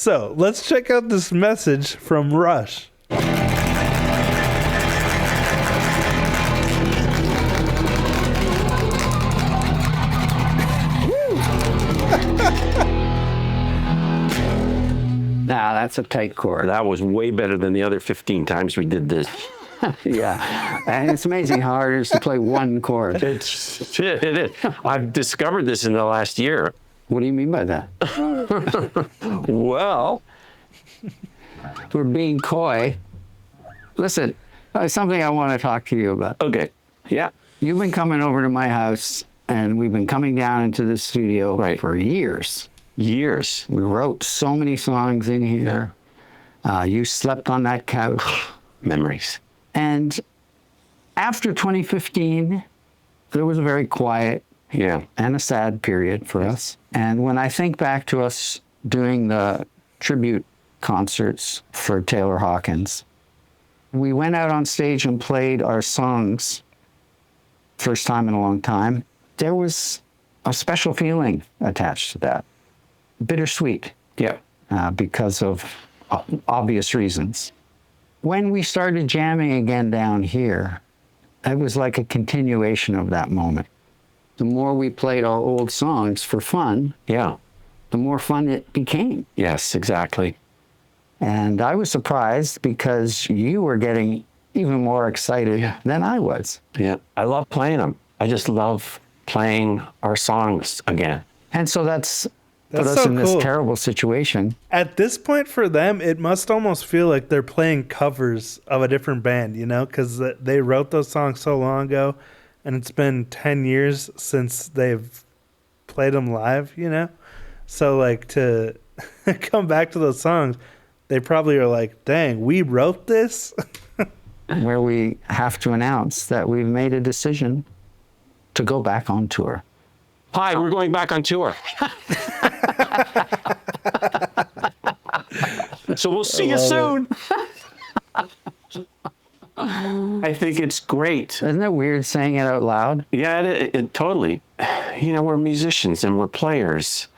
So let's check out this message from Rush. Nah, that's a tight chord. That was way better than the other 15 times we did this. Yeah, and it's amazing how hard it is to play one chord. It is. I've discovered this in the last year. What do you mean by that? Well, We're being coy. Listen, something I want to talk to you about. okay. Yeah. You've been coming over to my house, and we've been coming down into the studio for years. Years. We wrote so many songs in here. You slept on that couch. Memories. And after 2015, there was a very quiet and a sad period for us. And when I think back to us doing the tribute concerts for Taylor Hawkins, we went out on stage and played our songs, first time in a long time. There was a special feeling attached to that. Bittersweet. Yeah. Because of obvious reasons. When we started jamming again down here, it was like a continuation of that moment. The more we played our old songs for fun, Yeah. the more fun it became. Yes, exactly. And I was surprised because you were getting even more excited than I was. Yeah. I love playing them. I just love playing our songs again. And so that's put us so in this cool. terrible situation. At this point for them, it must almost feel like they're playing covers of a different band, you know, because they wrote those songs so long ago, and it's been 10 years since they've played them live, you know? So, like, to come back to those songs, they probably are like, dang, we wrote this? Where we have to announce that we've made a decision to go back on tour. Hi, we're going back on tour. So we'll see you soon. I think it's great. Isn't it weird saying it out loud? Yeah, it totally. You know, we're musicians and we're players,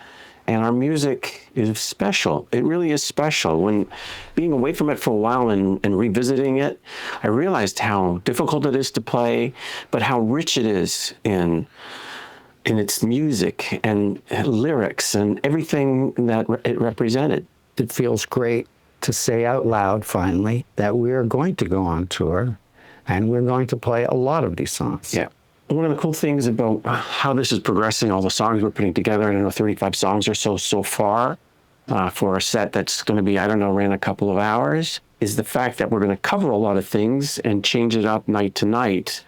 and our music is special. It really is special. When being away from it for a while and revisiting it, I realized how difficult it is to play, but how rich it is in its music and lyrics and everything that it represented. It feels great to say out loud finally that we're going to go on tour and we're going to play a lot of these songs. Yeah. One of the cool things about how this is progressing, all the songs we're putting together, I don't know, 35 songs or so far, for a set that's going to be, I don't know, ran a couple of hours, is the fact that we're going to cover a lot of things and change it up night to night,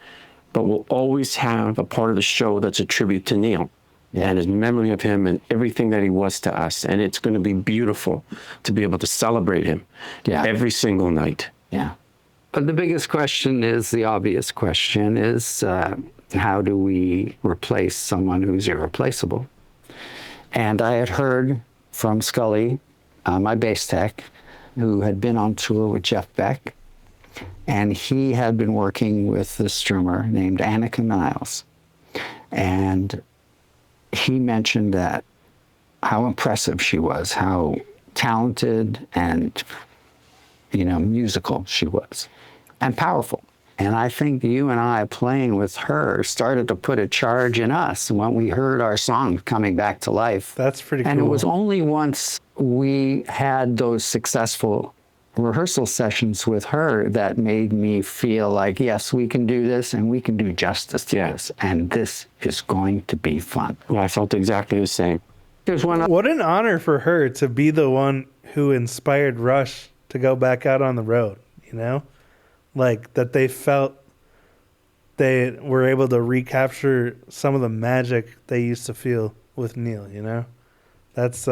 but we'll always have a part of the show that's a tribute to Neil and his memory of him and everything that he was to us. And it's going to be beautiful to be able to celebrate him every single night. Yeah. But the biggest question is, the obvious question is, how do we replace someone who's irreplaceable? And I had heard from Scully, my bass tech, who had been on tour with Jeff Beck, and he had been working with this drummer named Annika Niles. And he mentioned that how impressive she was, how talented and, you know, musical she was, and powerful. And I think you and I playing with her started to put a charge in us when we heard our song coming back to life. That's pretty cool. And it was only once we had those successful rehearsal sessions with her that made me feel like, yes, we can do this and we can do justice to this. And this is going to be fun. Well, I felt exactly the same. There's one. What an honor for her to be the one who inspired Rush to go back out on the road, you know? Like, that they felt they were able to recapture some of the magic they used to feel with Neil, you know? That's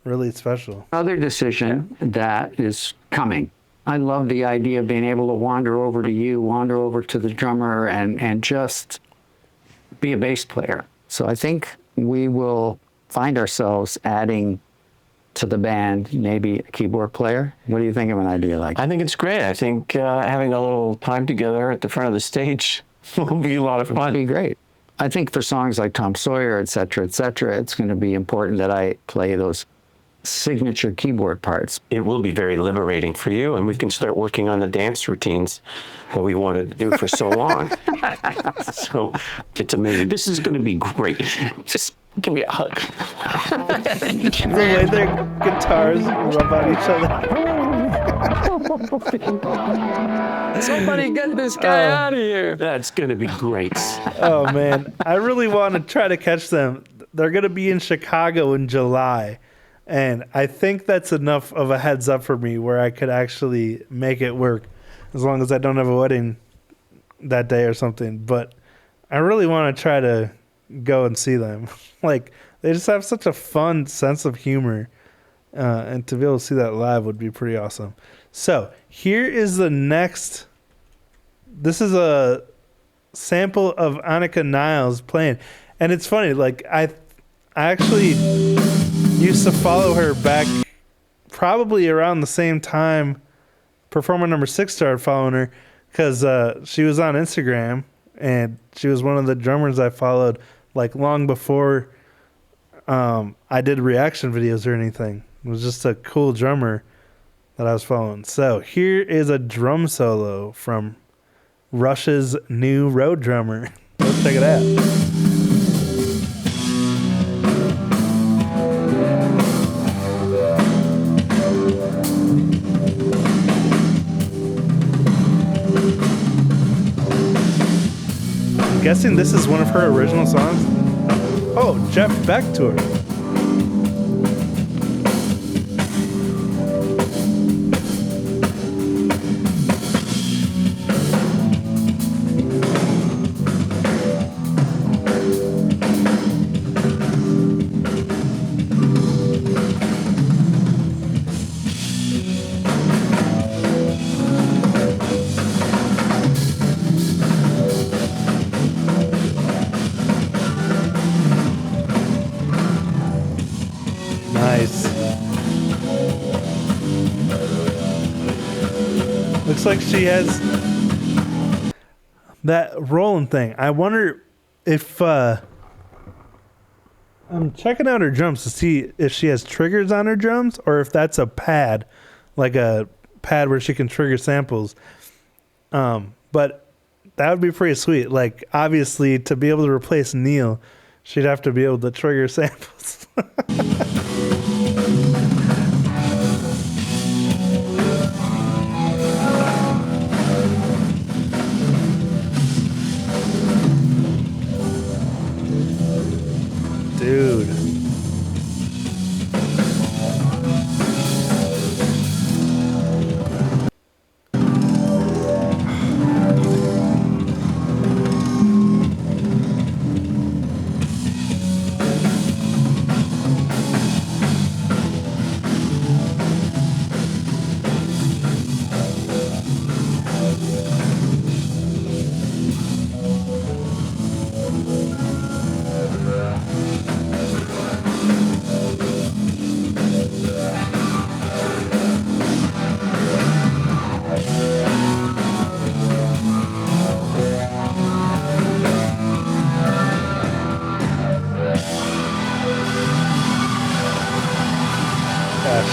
really special. Another decision that is coming. I love the idea of being able to wander over to you, wander over to the drummer, and just be a bass player. So I think we will find ourselves adding to the band maybe a keyboard player. What do you think of an idea like that? I think it's great. I think having a little time together at the front of the stage will be a lot of fun. It'd be great. I think for songs like Tom Sawyer, et cetera, it's going to be important that I play those signature keyboard parts. It will be very liberating for you, and we can start working on the dance routines that we wanted to do for so long. So it's amazing. This is going to be great. Just give me a hug. The way their guitars rub on each other. Somebody get this guy out of here. That's going to be great. Oh man, I really want to try to catch them. They're going to be in Chicago in July, and I think that's enough of a heads up for me where I could actually make it work, as long as I don't have a wedding that day or something. But I really want to try to go and see them. Like, they just have such a fun sense of humor, and to be able to see that live would be pretty awesome. So here is the next. This is a sample of Annika Niles playing, and it's funny. Like, I actually used to follow her back probably around the same time performer number 6 started following her, because she was on Instagram, and she was one of the drummers I followed like long before I did reaction videos or anything. It was just a cool drummer that I was following. So here is a drum solo from Rush's new road drummer. Let's check it out. I'm guessing this is one of her original songs. Oh, Jeff Beck to her. Looks like she has that rolling thing. I wonder if I'm checking out her drums to see if she has triggers on her drums, or if that's a pad, like a pad where she can trigger samples. But that would be pretty sweet. Like, obviously, to be able to replace Neil, she'd have to be able to trigger samples. Dude.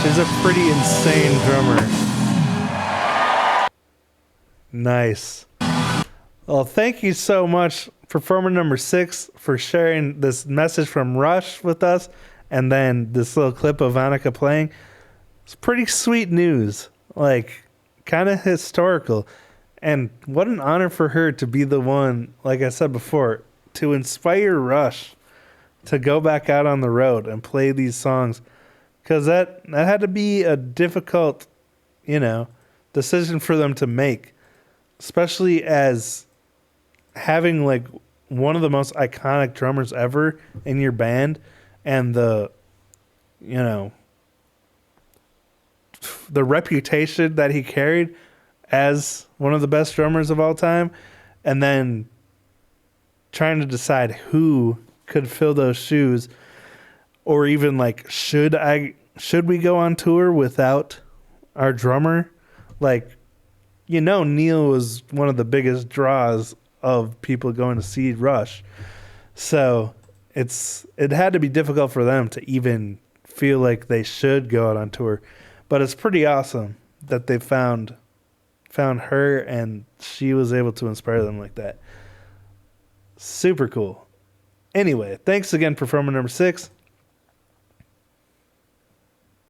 She's a pretty insane drummer. Nice. Well, thank you so much, performer number 6, for sharing this message from Rush with us, and then this little clip of Annika playing. It's pretty sweet news, like kind of historical. And what an honor for her to be the one, like I said before, to inspire Rush to go back out on the road and play these songs. Because that had to be a difficult, decision for them to make. Especially as having like one of the most iconic drummers ever in your band, and the reputation that he carried as one of the best drummers of all time, and then trying to decide who could fill those shoes. Or even like, should we go on tour without our drummer? Like, Neil was one of the biggest draws of people going to see Rush. So it had to be difficult for them to even feel like they should go out on tour. But it's pretty awesome that they found her and she was able to inspire them like that. Super cool. Anyway, thanks again, performer number 6.